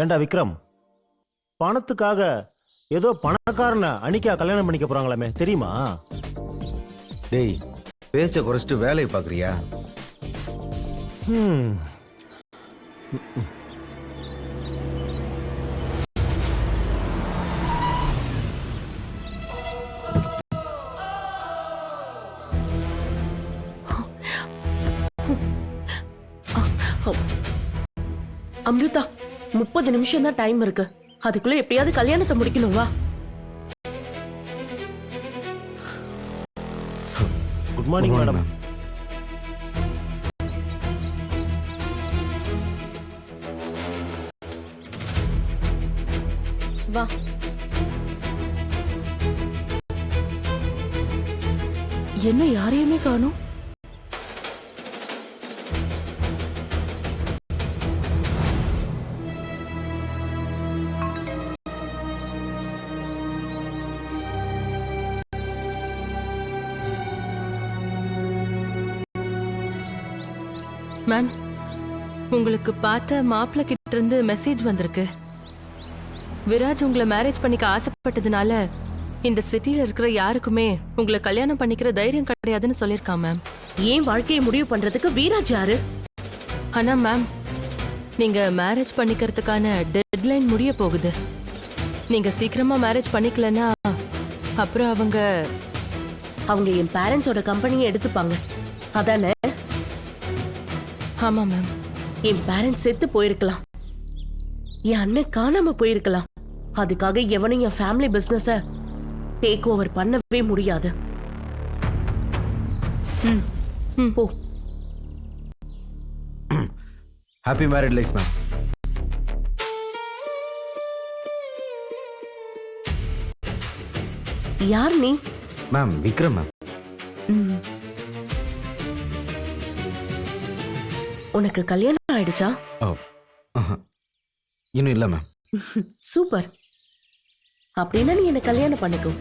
ஏண்டா விக்ரம், பணத்துக்காக ஏதோ பணக்காரனை அனிக்கா கல்யாணம் பண்ணிக்க போறாங்களாமே, தெரியுமா? டேய், பேச்ச குறைச்சிட்டு வேலையை பாக்குறியா? அம்ருதா, 30 நிமிஷம் தான் டைம் இருக்கு. அதுக்குள்ள எப்படியாவது கல்யாணத்தை முடிக்கணும். வா. Good morning madam. வா. என்ன யாரையுமே காணோம்? மேம், உங்களுக்கு பார்த்த மாப்பிள்ளை கிட்ட இருந்து மெசேஜ் வந்திருக்கு. விராஜ் உங்களை மேரேஜ் பண்ணிக்க ஆசைப்பட்டதுனால இந்த சிட்டில இருக்கிற யாருக்குமே உங்களை கல்யாணம் பண்ணிக்கிற தைரியம் கிடையாதுன்னு சொல்லியிருக்கான் மேம். ஏன் வாழ்க்கையை முடிவு பண்றதுக்கு வீராஜ் யாரு? ஆனா மேம், நீங்க மேரேஜ் பண்ணிக்கிறதுக்கான டெட்லைன் முடிய போகுது. நீங்க சீக்கிரமா மேரேஜ் பண்ணிக்கலன்னா அப்புறம் அவங்க என் பேரண்ட்ஸோட கம்பெனியை எடுத்துப்பாங்க. அதானே? ஆமா மேம். என் பேரண்ட்ஸ் செத்து போயிருக்கலாம், என் அண்ணன் காணாம போயிருக்கலாம். அதுக்காக எவனும் என் ஃபேமிலி பிசினஸ டேக் ஓவர் பண்ணவே முடியாது. போ. Happy married life ma'am. யார் நீ? Ma'am, Vikram ma'am. உனக்கு கல்யாணம் ஆயிடுச்சா? இன்னும் இல்ல மேம். சூப்பர். அப்படின்னா நீ என்ன கல்யாணம் பண்ணிக்கோ.